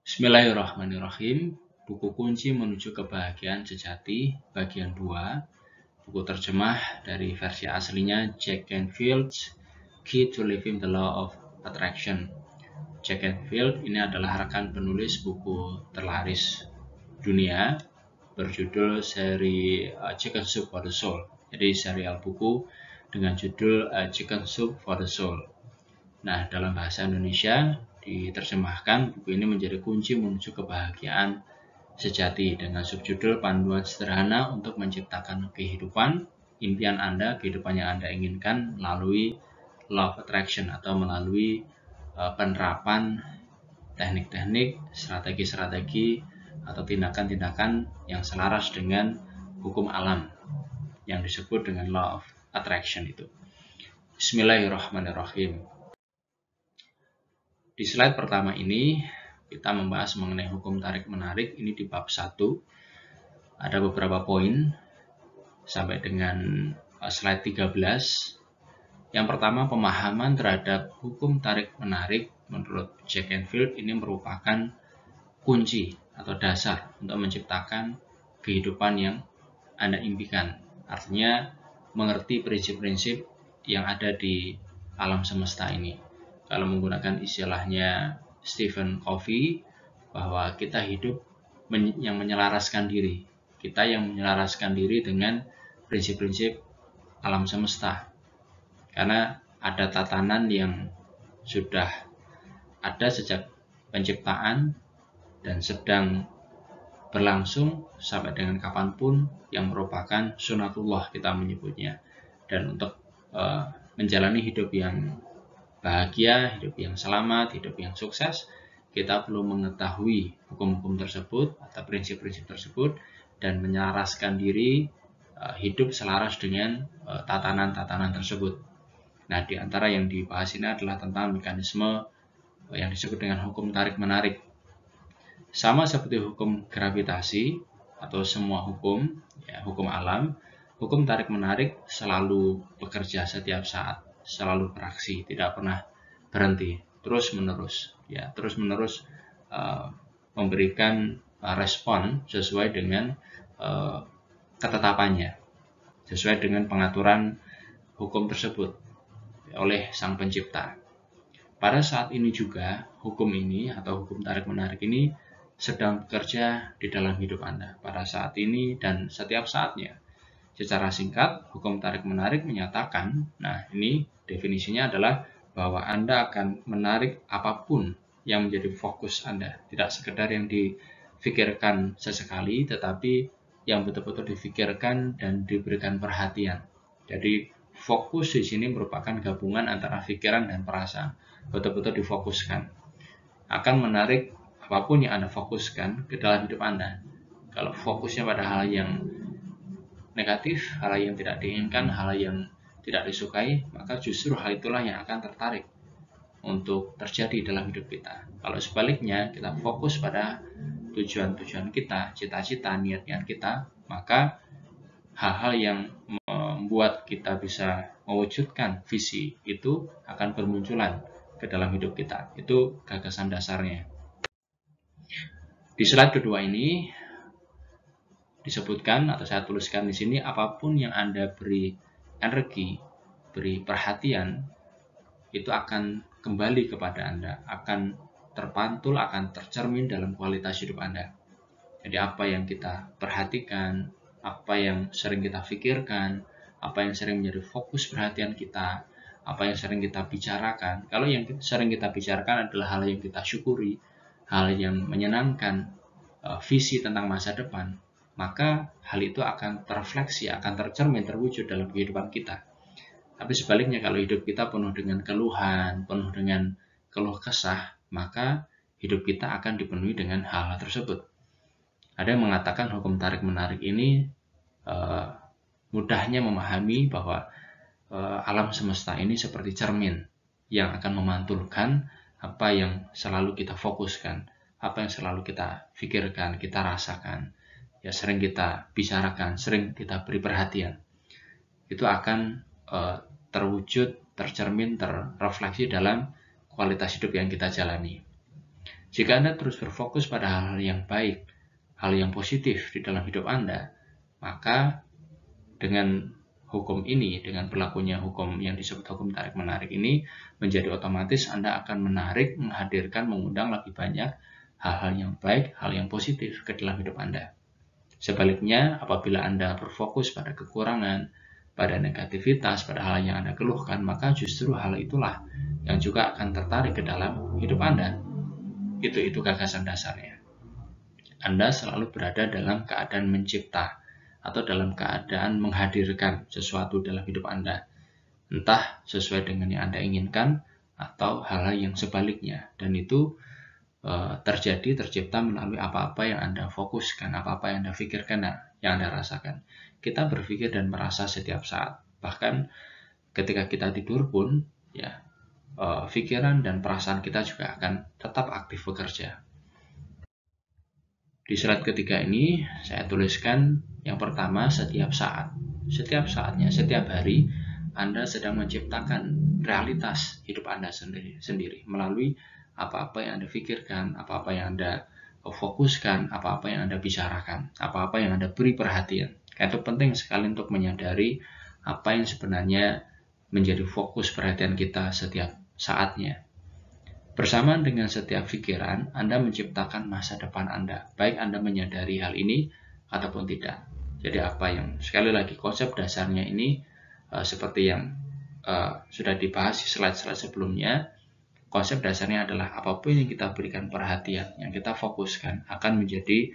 Bismillahirrahmanirrahim. Buku Kunci Menuju Kebahagiaan Sejati, bagian 2. Buku terjemah dari versi aslinya Jack Canfield's Key to Living the Law of Attraction. Jack Canfield ini adalah rekan penulis buku terlaris dunia berjudul seri Chicken Soup for the Soul. Jadi serial buku dengan judul Chicken Soup for the Soul. Nah, dalam bahasa Indonesia diterjemahkan buku ini menjadi kunci menuju kebahagiaan sejati dengan subjudul panduan sederhana untuk menciptakan kehidupan impian Anda, kehidupan yang Anda inginkan melalui Law of Attraction atau melalui penerapan teknik-teknik, strategi-strategi atau tindakan-tindakan yang selaras dengan hukum alam yang disebut dengan Law of Attraction itu. Bismillahirrahmanirrahim. Di slide pertama ini kita membahas mengenai hukum tarik-menarik. Ini di bab 1. Ada beberapa poin sampai dengan slide 13. Yang pertama, pemahaman terhadap hukum tarik-menarik menurut Jack Canfield ini merupakan kunci atau dasar untuk menciptakan kehidupan yang Anda impikan. Artinya mengerti prinsip-prinsip yang ada di alam semesta ini. Kalau menggunakan istilahnya Stephen Covey, bahwa kita hidup yang menyelaraskan diri. Kita yang menyelaraskan diri dengan prinsip-prinsip alam semesta. Karena ada tatanan yang sudah ada sejak penciptaan dan sedang berlangsung sampai dengan kapanpun yang merupakan sunatullah kita menyebutnya. Dan untuk menjalani hidup yang bahagia, hidup yang selamat, hidup yang sukses, kita perlu mengetahui hukum-hukum tersebut atau prinsip-prinsip tersebut dan menyelaraskan diri hidup selaras dengan tatanan-tatanan tersebut. Nah, di antara yang dibahas ini adalah tentang mekanisme yang disebut dengan hukum tarik-menarik. Sama seperti hukum gravitasi atau semua hukum, ya, hukum alam, hukum tarik-menarik selalu bekerja setiap saat, selalu beraksi, tidak pernah berhenti, terus-menerus, ya, terus-menerus memberikan respon sesuai dengan ketetapannya, sesuai dengan pengaturan hukum tersebut oleh Sang Pencipta. Pada saat ini juga, hukum ini atau hukum tarik-menarik ini sedang bekerja di dalam hidup Anda pada saat ini dan setiap saatnya. Secara singkat, hukum tarik-menarik menyatakan, nah ini definisinya adalah bahwa Anda akan menarik apapun yang menjadi fokus Anda. Tidak sekedar yang difikirkan sesekali, tetapi yang betul-betul difikirkan dan diberikan perhatian. Jadi fokus di sini merupakan gabungan antara pikiran dan perasaan. Betul-betul difokuskan. Akan menarik apapun yang Anda fokuskan ke dalam hidup Anda. Kalau fokusnya pada hal yang negatif, hal yang tidak diinginkan, hal yang tidak disukai, maka justru hal itulah yang akan tertarik untuk terjadi dalam hidup kita. Kalau sebaliknya, kita fokus pada tujuan-tujuan kita, cita-cita, niat-niat kita, maka hal-hal yang membuat kita bisa mewujudkan visi itu akan bermunculan ke dalam hidup kita. Itu gagasan dasarnya. Di slide kedua ini disebutkan atau saya tuliskan di sini, apapun yang Anda beri energi, beri perhatian, itu akan kembali kepada Anda, akan terpantul, akan tercermin dalam kualitas hidup Anda. Jadi apa yang kita perhatikan, apa yang sering kita pikirkan, apa yang sering menjadi fokus perhatian kita, apa yang sering kita bicarakan. Kalau yang sering kita bicarakan adalah hal yang kita syukuri, hal yang menyenangkan, visi tentang masa depan, maka hal itu akan terrefleksi, akan tercermin, terwujud dalam kehidupan kita. Tapi sebaliknya, kalau hidup kita penuh dengan keluhan, penuh dengan keluh kesah, maka hidup kita akan dipenuhi dengan hal-hal tersebut. Ada yang mengatakan hukum tarik-menarik ini mudahnya memahami bahwa alam semesta ini seperti cermin yang akan memantulkan apa yang selalu kita fokuskan, apa yang selalu kita pikirkan, kita rasakan, ya sering kita bicarakan, sering kita beri perhatian, itu akan terwujud, tercermin, terrefleksi dalam kualitas hidup yang kita jalani. Jika Anda terus berfokus pada hal-hal yang baik, hal yang positif di dalam hidup Anda, maka dengan hukum ini, dengan berlakunya hukum yang disebut hukum tarik-menarik ini, menjadi otomatis Anda akan menarik, menghadirkan, mengundang lebih banyak hal-hal yang baik, hal yang positif ke dalam hidup Anda. Sebaliknya, apabila Anda berfokus pada kekurangan, pada negativitas, pada hal yang Anda keluhkan, maka justru hal itulah yang juga akan tertarik ke dalam hidup Anda. Itu gagasan dasarnya. Anda selalu berada dalam keadaan mencipta atau dalam keadaan menghadirkan sesuatu dalam hidup Anda. Entah sesuai dengan yang Anda inginkan atau hal-hal yang sebaliknya. Dan itu tercipta melalui apa-apa yang Anda fokuskan, apa-apa yang Anda pikirkan, yang Anda rasakan. Kita berpikir dan merasa setiap saat. Bahkan ketika kita tidur pun, ya, pikiran dan perasaan kita juga akan tetap aktif bekerja. Di slide ketiga ini saya tuliskan yang pertama, setiap saat. Setiap saatnya, setiap hari Anda sedang menciptakan realitas hidup Anda sendiri melalui apa-apa yang Anda pikirkan, apa-apa yang Anda fokuskan, apa-apa yang Anda bicarakan, apa-apa yang Anda beri perhatian. Itu penting sekali untuk menyadari apa yang sebenarnya menjadi fokus perhatian kita setiap saatnya. Bersamaan dengan setiap pikiran, Anda menciptakan masa depan Anda, baik Anda menyadari hal ini ataupun tidak. Jadi apa yang, sekali lagi, konsep dasarnya ini seperti yang sudah dibahas di slide-slide sebelumnya, konsep dasarnya adalah apapun yang kita berikan perhatian, yang kita fokuskan akan menjadi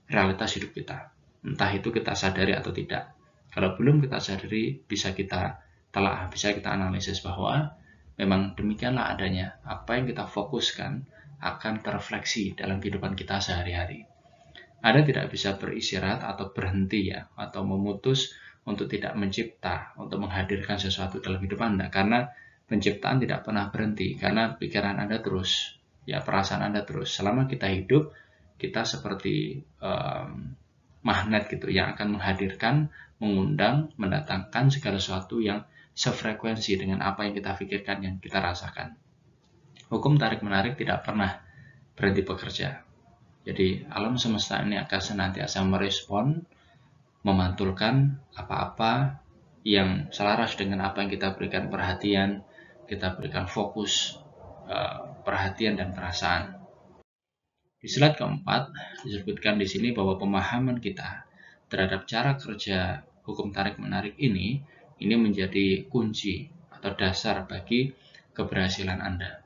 realitas hidup kita. Entah itu kita sadari atau tidak. Kalau belum kita sadari, bisa kita telah, bisa kita analisis bahwa memang demikianlah adanya. Apa yang kita fokuskan akan terefleksi dalam kehidupan kita sehari-hari. Anda tidak bisa beristirahat atau berhenti, ya, atau memutus untuk tidak mencipta, untuk menghadirkan sesuatu dalam hidup Anda, karena penciptaan tidak pernah berhenti, karena pikiran Anda terus, ya, perasaan Anda terus. Selama kita hidup, kita seperti magnet gitu, yang akan menghadirkan, mengundang, mendatangkan segala sesuatu yang sefrekuensi dengan apa yang kita pikirkan, yang kita rasakan. Hukum tarik-menarik tidak pernah berhenti bekerja. Jadi alam semesta ini akan senantiasa merespon, memantulkan apa-apa yang selaras dengan apa yang kita berikan perhatian, kita berikan fokus, perhatian dan perasaan. Di slide keempat disebutkan di sini bahwa pemahaman kita terhadap cara kerja hukum tarik-menarik ini menjadi kunci atau dasar bagi keberhasilan Anda.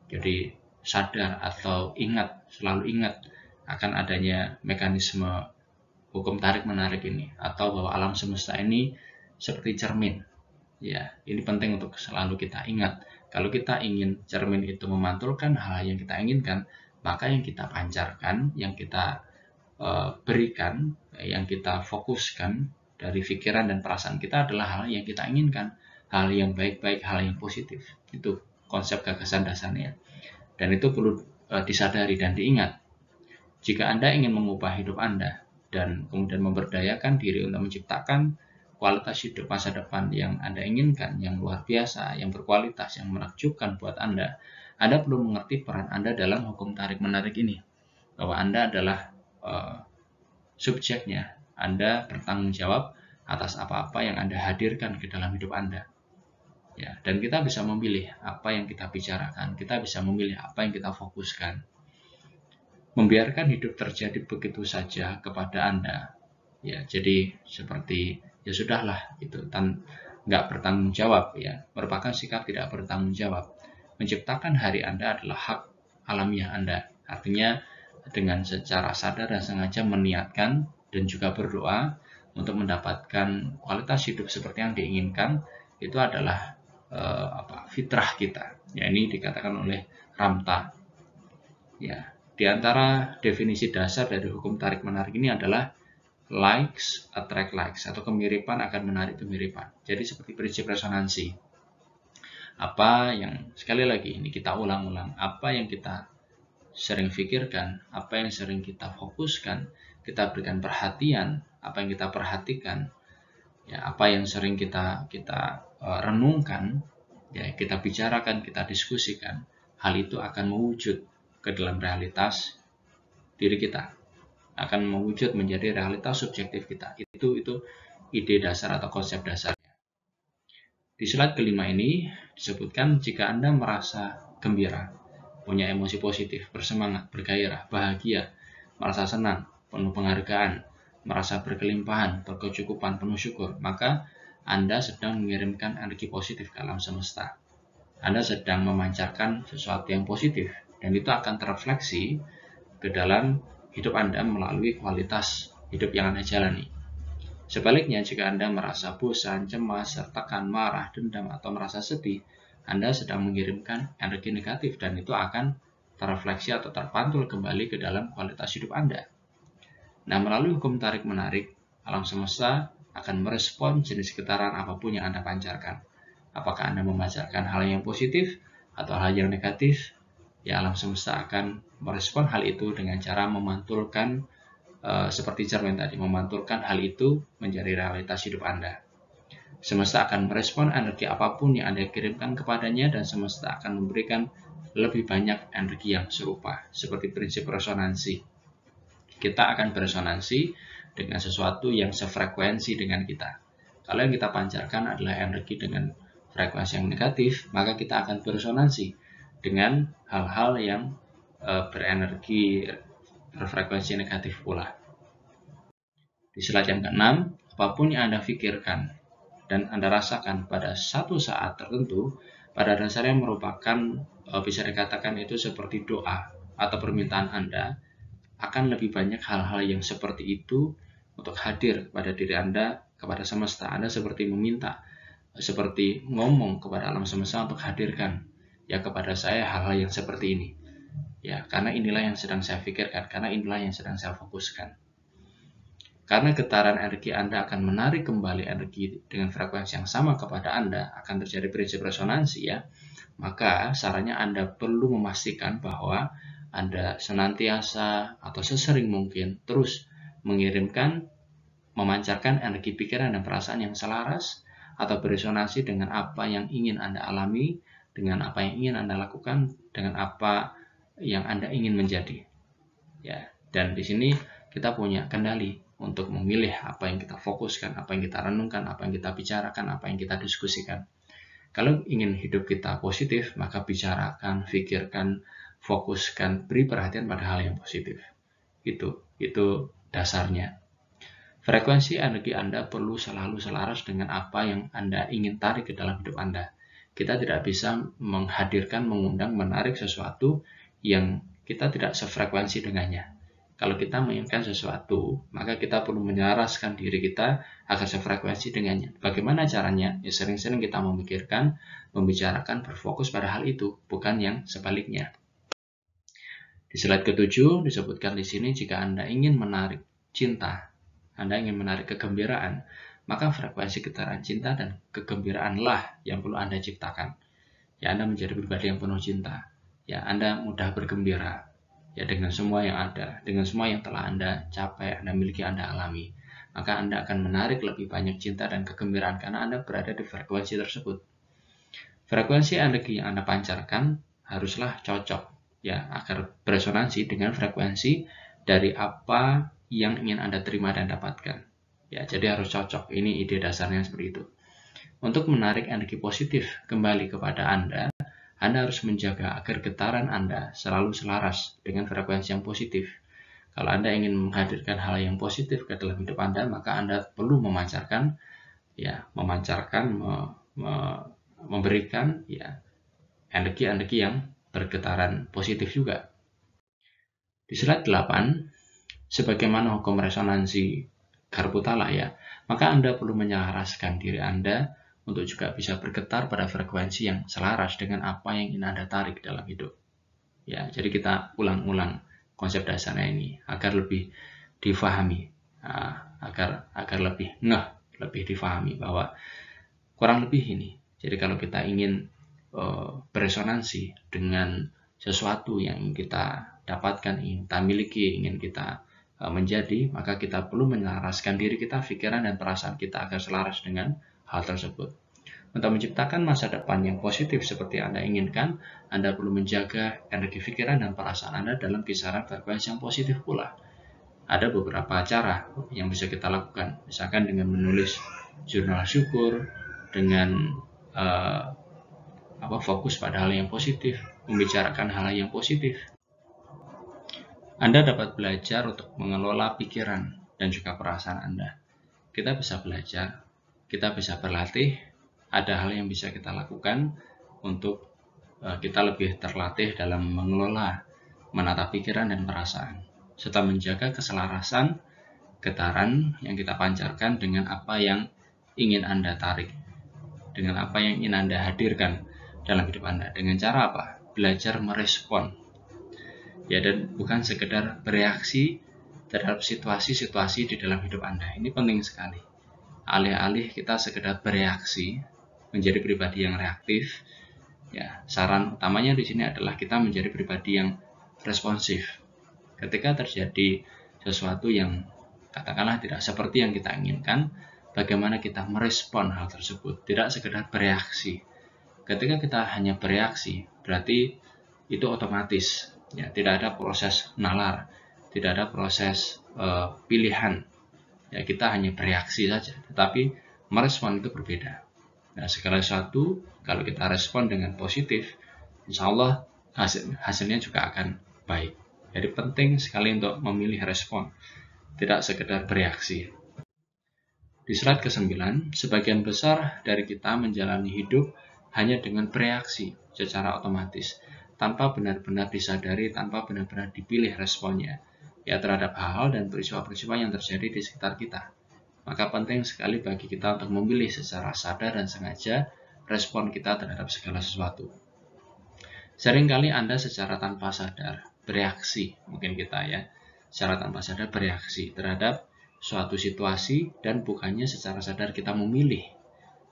Jadi sadar atau ingat, selalu ingat akan adanya mekanisme hukum tarik-menarik ini, atau bahwa alam semesta ini seperti cermin. Ya, ini penting untuk selalu kita ingat. Kalau kita ingin cermin itu memantulkan hal yang kita inginkan, maka yang kita pancarkan, yang kita berikan, yang kita fokuskan dari pikiran dan perasaan kita adalah hal yang kita inginkan, hal yang baik-baik, hal yang positif. Itu konsep gagasan dasarnya. Dan itu perlu disadari dan diingat. Jika Anda ingin mengubah hidup Anda dan kemudian memberdayakan diri untuk menciptakan kualitas hidup masa depan yang Anda inginkan, yang luar biasa, yang berkualitas, yang menakjubkan buat Anda perlu mengerti peran Anda dalam hukum tarik-menarik ini. Bahwa Anda adalah subjeknya. Anda bertanggung jawab atas apa-apa yang Anda hadirkan ke dalam hidup Anda. Ya, dan kita bisa memilih apa yang kita bicarakan, kita bisa memilih apa yang kita fokuskan. Membiarkan hidup terjadi begitu saja kepada Anda, ya, jadi seperti ya sudahlah, itu nggak bertanggung jawab, ya, merupakan sikap tidak bertanggung jawab. Menciptakan hari Anda adalah hak alamiah Anda, artinya dengan secara sadar dan sengaja meniatkan dan juga berdoa untuk mendapatkan kualitas hidup seperti yang diinginkan, itu adalah fitrah kita. Ya, ini dikatakan oleh Ramtha. Ya, di antara definisi dasar dari hukum tarik-menarik ini adalah likes attract likes, atau kemiripan akan menarik kemiripan. Jadi seperti prinsip resonansi. Apa yang, sekali lagi ini kita ulang-ulang, apa yang kita sering pikirkan, apa yang sering kita fokuskan, kita berikan perhatian, apa yang kita perhatikan, ya, apa yang sering kita renungkan, ya, kita bicarakan, kita diskusikan, hal itu akan mewujud ke dalam realitas diri kita, akan mewujud menjadi realitas subjektif kita. Itu ide dasar atau konsep dasarnya. Di slide kelima ini disebutkan jika Anda merasa gembira, punya emosi positif, bersemangat, bergairah, bahagia, merasa senang, penuh penghargaan, merasa berkelimpahan, berkecukupan, penuh syukur, maka Anda sedang mengirimkan energi positif ke alam semesta. Anda sedang memancarkan sesuatu yang positif, dan itu akan terrefleksi ke dalam hidup Anda melalui kualitas hidup yang Anda jalani. Sebaliknya, jika Anda merasa bosan, cemas, tertekan, marah, dendam, atau merasa sedih, Anda sedang mengirimkan energi negatif dan itu akan terrefleksi atau terpantul kembali ke dalam kualitas hidup Anda. Nah, melalui hukum tarik-menarik, alam semesta akan merespon jenis getaran apapun yang Anda pancarkan. Apakah Anda memancarkan hal yang positif atau hal yang negatif, ya alam semesta akan merespon hal itu dengan cara memantulkan seperti cermin tadi, memantulkan hal itu menjadi realitas hidup Anda. Semesta akan merespon energi apapun yang Anda kirimkan kepadanya dan semesta akan memberikan lebih banyak energi yang serupa, seperti prinsip resonansi. Kita akan beresonansi dengan sesuatu yang sefrekuensi dengan kita. Kalau yang kita pancarkan adalah energi dengan frekuensi yang negatif, maka kita akan beresonansi dengan hal-hal yang berenergi berfrekuensi negatif pula. Di slide yang ke-6, apapun yang Anda pikirkan dan Anda rasakan pada satu saat tertentu, pada dasarnya merupakan, bisa dikatakan itu seperti doa atau permintaan Anda, akan lebih banyak hal-hal yang seperti itu untuk hadir pada diri Anda, kepada semesta. Anda seperti meminta, seperti ngomong kepada alam semesta untuk hadirkan ya kepada saya hal-hal yang seperti ini. Ya, karena inilah yang sedang saya pikirkan, karena inilah yang sedang saya fokuskan. Karena getaran energi Anda akan menarik kembali energi dengan frekuensi yang sama kepada Anda, akan terjadi prinsip resonansi ya. Maka sarannya Anda perlu memastikan bahwa Anda senantiasa atau sesering mungkin terus mengirimkan, memancarkan energi pikiran dan perasaan yang selaras atau beresonansi dengan apa yang ingin Anda alami, dengan apa yang ingin Anda lakukan, dengan apa yang Anda ingin menjadi. Ya, dan di sini kita punya kendali untuk memilih apa yang kita fokuskan, apa yang kita renungkan, apa yang kita bicarakan, apa yang kita diskusikan. Kalau ingin hidup kita positif, maka bicarakan, pikirkan, fokuskan, beri perhatian pada hal yang positif. Itu dasarnya. Frekuensi energi Anda perlu selalu selaras dengan apa yang Anda ingin tarik ke dalam hidup Anda. Kita tidak bisa menghadirkan, mengundang, menarik sesuatu yang kita tidak sefrekuensi dengannya. Kalau kita menginginkan sesuatu, maka kita perlu menyelaraskan diri kita agar sefrekuensi dengannya. Bagaimana caranya? Ya sering-sering kita memikirkan, membicarakan, berfokus pada hal itu, bukan yang sebaliknya. Di slide ke-7 disebutkan di sini jika Anda ingin menarik cinta, Anda ingin menarik kegembiraan, maka frekuensi getaran cinta dan kegembiraanlah yang perlu Anda ciptakan. Ya, Anda menjadi pribadi yang penuh cinta. Ya, Anda mudah bergembira. Ya, dengan semua yang ada, dengan semua yang telah Anda capai, Anda miliki, Anda alami. Maka Anda akan menarik lebih banyak cinta dan kegembiraan karena Anda berada di frekuensi tersebut. Frekuensi energi yang Anda pancarkan haruslah cocok ya agar beresonansi dengan frekuensi dari apa yang ingin Anda terima dan dapatkan. Ya, jadi harus cocok. Ini ide dasarnya seperti itu. Untuk menarik energi positif kembali kepada Anda harus menjaga agar getaran Anda selalu selaras dengan frekuensi yang positif. Kalau Anda ingin menghadirkan hal yang positif ke dalam hidup Anda, maka Anda perlu memancarkan, memberikan ya energi-energi yang bergetaran positif juga. Di slide 8, sebagaimana hukum resonansi Karputala ya, maka Anda perlu menyelaraskan diri Anda untuk juga bisa bergetar pada frekuensi yang selaras dengan apa yang ingin Anda tarik dalam hidup. Ya, jadi kita ulang-ulang konsep dasarnya ini agar lebih difahami, agar lebih lebih difahami bahwa kurang lebih ini. Jadi kalau kita ingin beresonansi dengan sesuatu yang ingin kita dapatkan, ingin kita miliki, ingin kita menjadi, maka kita perlu menyelaraskan diri kita, pikiran dan perasaan kita agar selaras dengan hal tersebut. Untuk menciptakan masa depan yang positif seperti Anda inginkan, Anda perlu menjaga energi pikiran dan perasaan Anda dalam kisaran frekuensi yang positif pula. Ada beberapa cara yang bisa kita lakukan, misalkan dengan menulis jurnal syukur, dengan fokus pada hal yang positif, membicarakan hal yang positif. Anda dapat belajar untuk mengelola pikiran dan juga perasaan Anda. Kita bisa belajar, kita bisa berlatih, ada hal yang bisa kita lakukan untuk kita lebih terlatih dalam mengelola, menata pikiran dan perasaan, serta menjaga keselarasan, getaran yang kita pancarkan dengan apa yang ingin Anda tarik, dengan apa yang ingin Anda hadirkan dalam hidup Anda. Dengan cara apa? Belajar merespon. Ya, dan bukan sekedar bereaksi terhadap situasi-situasi di dalam hidup Anda. Ini penting sekali. Alih-alih kita sekedar bereaksi, menjadi pribadi yang reaktif, ya, saran utamanya di sini adalah kita menjadi pribadi yang responsif. Ketika terjadi sesuatu yang katakanlah tidak seperti yang kita inginkan, bagaimana kita merespon hal tersebut, tidak sekedar bereaksi. Ketika kita hanya bereaksi, berarti itu otomatis, ya, tidak ada proses nalar, tidak ada proses pilihan. Ya, kita hanya bereaksi saja, tetapi merespon itu berbeda. Nah, segala sesuatu kalau kita respon dengan positif, insya Allah hasilnya juga akan baik. Jadi penting sekali untuk memilih respon, tidak sekedar bereaksi. Di slide ke-9, sebagian besar dari kita menjalani hidup hanya dengan bereaksi secara otomatis, tanpa benar-benar disadari, tanpa benar-benar dipilih responnya, ya, terhadap hal-hal dan peristiwa-peristiwa yang terjadi di sekitar kita. Maka penting sekali bagi kita untuk memilih secara sadar dan sengaja respon kita terhadap segala sesuatu. Seringkali Anda secara tanpa sadar bereaksi, mungkin kita ya, secara tanpa sadar bereaksi terhadap suatu situasi dan bukannya secara sadar kita memilih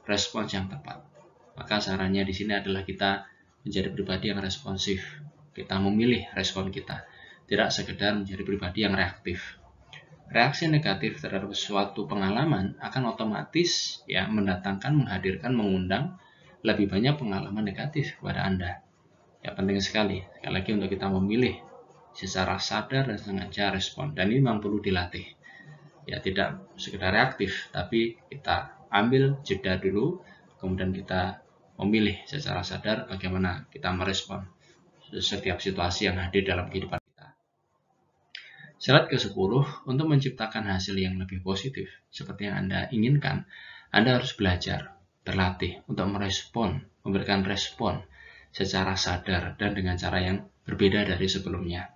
respons yang tepat. Maka sarannya di sini adalah kita menjadi pribadi yang responsif. Kita memilih respon kita, tidak sekedar menjadi pribadi yang reaktif. Reaksi negatif terhadap suatu pengalaman akan otomatis ya menghadirkan, mengundang lebih banyak pengalaman negatif kepada Anda. Ya, penting sekali lagi untuk kita memilih secara sadar dan sengaja respon, dan ini memang perlu dilatih. Ya, tidak sekedar reaktif, tapi kita ambil jeda dulu, kemudian kita memilih secara sadar bagaimana kita merespon setiap situasi yang hadir dalam kehidupan. Slide ke-10, untuk menciptakan hasil yang lebih positif seperti yang Anda inginkan, Anda harus belajar, berlatih untuk merespon, memberikan respon secara sadar dan dengan cara yang berbeda dari sebelumnya.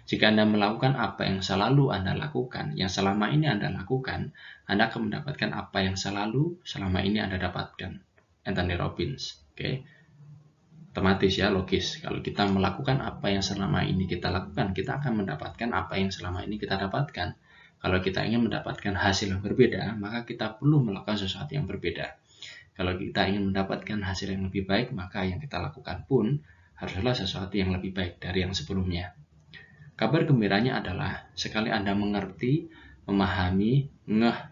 Jika Anda melakukan apa yang selalu Anda lakukan, yang selama ini Anda lakukan, Anda akan mendapatkan apa yang selama ini Anda dapatkan. Anthony Robbins, oke? Otomatis ya, logis. Kalau kita melakukan apa yang selama ini kita lakukan, kita akan mendapatkan apa yang selama ini kita dapatkan. Kalau kita ingin mendapatkan hasil yang berbeda, maka kita perlu melakukan sesuatu yang berbeda. Kalau kita ingin mendapatkan hasil yang lebih baik, maka yang kita lakukan pun haruslah sesuatu yang lebih baik dari yang sebelumnya. Kabar gembiranya adalah sekali Anda mengerti, memahami,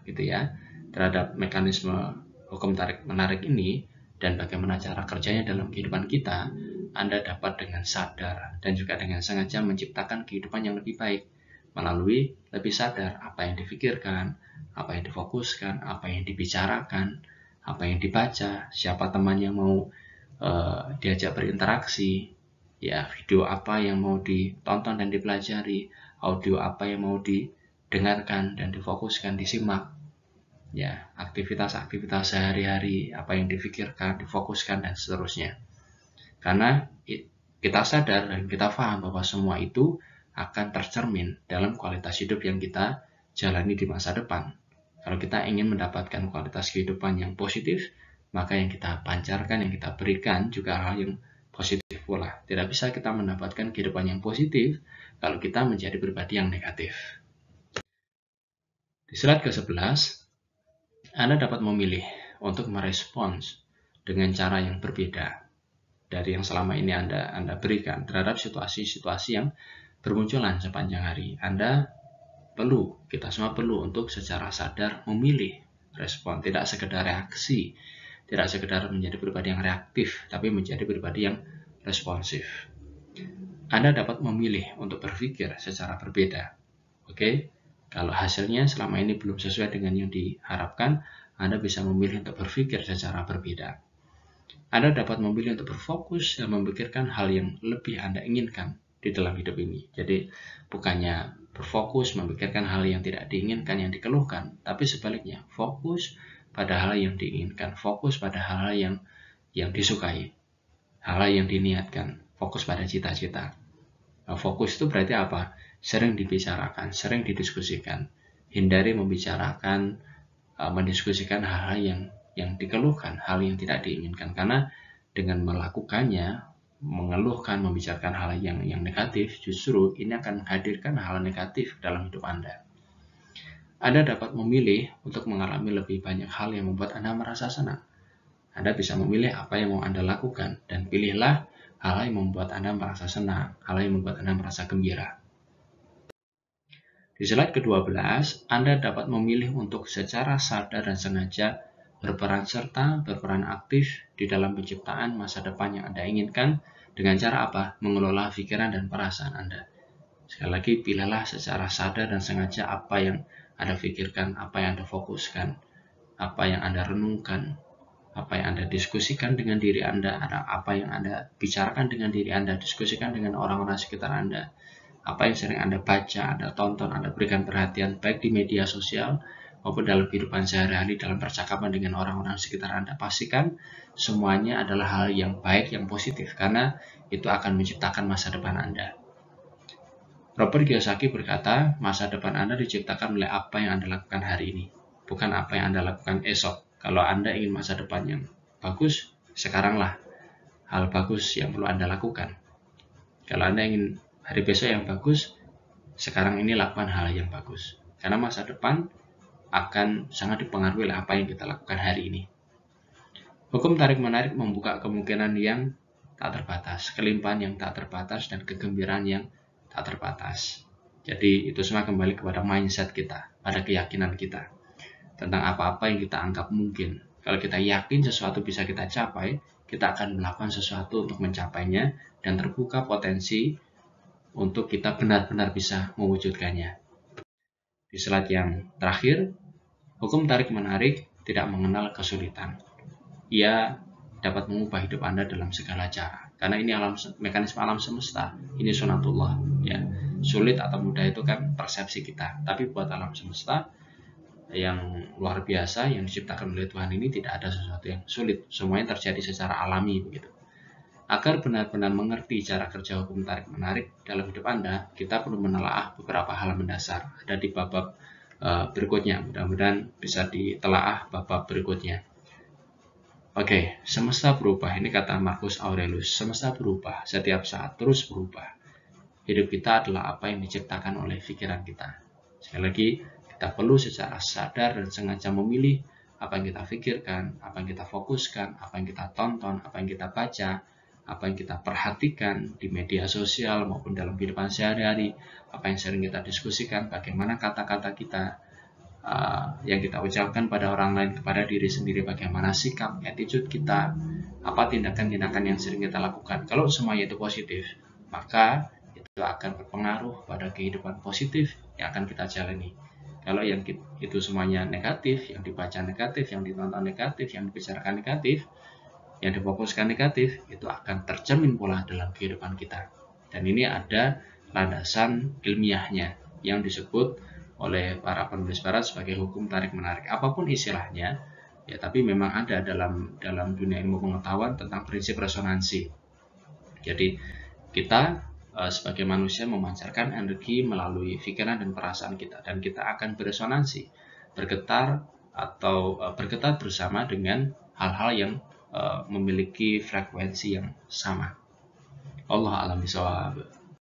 gitu ya, terhadap mekanisme hukum tarik menarik ini, dan bagaimana cara kerjanya dalam kehidupan kita, Anda dapat dengan sadar dan juga dengan sengaja menciptakan kehidupan yang lebih baik melalui lebih sadar apa yang difikirkan, apa yang difokuskan, apa yang dibicarakan, apa yang dibaca, siapa teman yang mau diajak berinteraksi, ya, video apa yang mau ditonton dan dipelajari, audio apa yang mau didengarkan dan difokuskan, disimak. Ya, aktivitas-aktivitas sehari-hari, apa yang difikirkan, difokuskan, dan seterusnya. Karena kita sadar dan kita paham bahwa semua itu akan tercermin dalam kualitas hidup yang kita jalani di masa depan. Kalau kita ingin mendapatkan kualitas kehidupan yang positif, maka yang kita pancarkan, yang kita berikan juga hal yang positif pula. Tidak bisa kita mendapatkan kehidupan yang positif kalau kita menjadi pribadi yang negatif. Di slide ke-11, Anda dapat memilih untuk merespons dengan cara yang berbeda dari yang selama ini Anda berikan terhadap situasi-situasi yang bermunculan sepanjang hari. Kita semua perlu untuk secara sadar memilih respon, tidak sekedar reaksi, tidak sekedar menjadi pribadi yang reaktif, tapi menjadi pribadi yang responsif. Anda dapat memilih untuk berpikir secara berbeda. Oke, kalau hasilnya selama ini belum sesuai dengan yang diharapkan, Anda bisa memilih untuk berpikir secara berbeda. Anda dapat memilih untuk berfokus dan memikirkan hal yang lebih Anda inginkan di dalam hidup ini. Jadi bukannya berfokus memikirkan hal yang tidak diinginkan, yang dikeluhkan, tapi sebaliknya fokus pada hal yang diinginkan, fokus pada hal yang disukai, hal yang diniatkan, fokus pada cita-cita. Nah, fokus itu berarti apa? Sering dibicarakan, sering didiskusikan. Hindari membicarakan, mendiskusikan hal-hal yang dikeluhkan, hal yang tidak diinginkan, karena dengan melakukannya, mengeluhkan, membicarakan hal yang negatif, justru ini akan menghadirkan hal negatif dalam hidup Anda. Anda dapat memilih untuk mengalami lebih banyak hal yang membuat Anda merasa senang. Anda bisa memilih apa yang mau Anda lakukan, dan pilihlah hal yang membuat Anda merasa senang, hal yang membuat Anda merasa gembira. Di slide ke-12, Anda dapat memilih untuk secara sadar dan sengaja berperan serta, berperan aktif di dalam penciptaan masa depan yang Anda inginkan dengan cara apa? Mengelola pikiran dan perasaan Anda. Sekali lagi, pilihlah secara sadar dan sengaja apa yang Anda pikirkan, apa yang Anda fokuskan, apa yang Anda renungkan, apa yang Anda diskusikan dengan diri Anda, apa yang Anda bicarakan dengan diri Anda, diskusikan dengan orang-orang sekitar Anda, apa yang sering Anda baca, Anda tonton, Anda berikan perhatian baik di media sosial maupun dalam kehidupan sehari-hari, dalam percakapan dengan orang-orang sekitar Anda. Pastikan semuanya adalah hal yang baik, yang positif, karena itu akan menciptakan masa depan Anda. Robert Kiyosaki berkata, masa depan Anda diciptakan oleh apa yang Anda lakukan hari ini, bukan apa yang Anda lakukan esok. Kalau Anda ingin masa depan yang bagus, sekaranglah hal bagus yang perlu Anda lakukan. Kalau Anda ingin hari besok yang bagus, sekarang ini lakukan hal yang bagus. Karena masa depan akan sangat dipengaruhi oleh apa yang kita lakukan hari ini. Hukum tarik-menarik membuka kemungkinan yang tak terbatas, kelimpahan yang tak terbatas, dan kegembiraan yang tak terbatas. Jadi itu semua kembali kepada mindset kita, pada keyakinan kita tentang apa-apa yang kita anggap mungkin. Kalau kita yakin sesuatu bisa kita capai, kita akan melakukan sesuatu untuk mencapainya, dan terbuka potensi untuk kita benar-benar bisa mewujudkannya. Di slide yang terakhir, hukum tarik-menarik tidak mengenal kesulitan. Ia dapat mengubah hidup Anda dalam segala cara. Karena ini mekanisme alam semesta, ini sunatullah. Ya. Sulit atau mudah itu kan persepsi kita. Tapi buat alam semesta yang luar biasa, yang diciptakan oleh Tuhan ini, tidak ada sesuatu yang sulit. Semuanya terjadi secara alami begitu. Agar benar-benar mengerti cara kerja hukum tarik-menarik dalam hidup Anda, kita perlu menelaah beberapa hal mendasar. Ada di bab berikutnya, mudah-mudahan bisa ditelaah bab berikutnya. Oke, semesta berubah. Ini kata Marcus Aurelius. Semesta berubah, setiap saat terus berubah. Hidup kita adalah apa yang diciptakan oleh pikiran kita. Sekali lagi, kita perlu secara sadar dan sengaja memilih apa yang kita pikirkan, apa yang kita fokuskan, apa yang kita tonton, apa yang kita baca, apa yang kita perhatikan di media sosial maupun dalam kehidupan sehari-hari, apa yang sering kita diskusikan, bagaimana kata-kata kita yang kita ucapkan pada orang lain, kepada diri sendiri, bagaimana sikap, attitude kita, apa tindakan-tindakan yang sering kita lakukan. Kalau semuanya itu positif, maka itu akan berpengaruh pada kehidupan positif yang akan kita jalani. Kalau yang itu semuanya negatif, yang dibaca negatif, yang ditonton negatif, yang dibicarakan negatif, yang difokuskan negatif, itu akan tercermin pula dalam kehidupan kita. Dan ini ada landasan ilmiahnya yang disebut oleh para penulis barat sebagai hukum tarik-menarik. Apapun istilahnya, ya, tapi memang ada dalam dunia ilmu pengetahuan tentang prinsip resonansi. Jadi kita sebagai manusia memancarkan energi melalui pikiran dan perasaan kita, dan kita akan beresonansi, bergetar atau bergetar bersama dengan hal-hal yang memiliki frekuensi yang sama. Allah a'lam bishawab.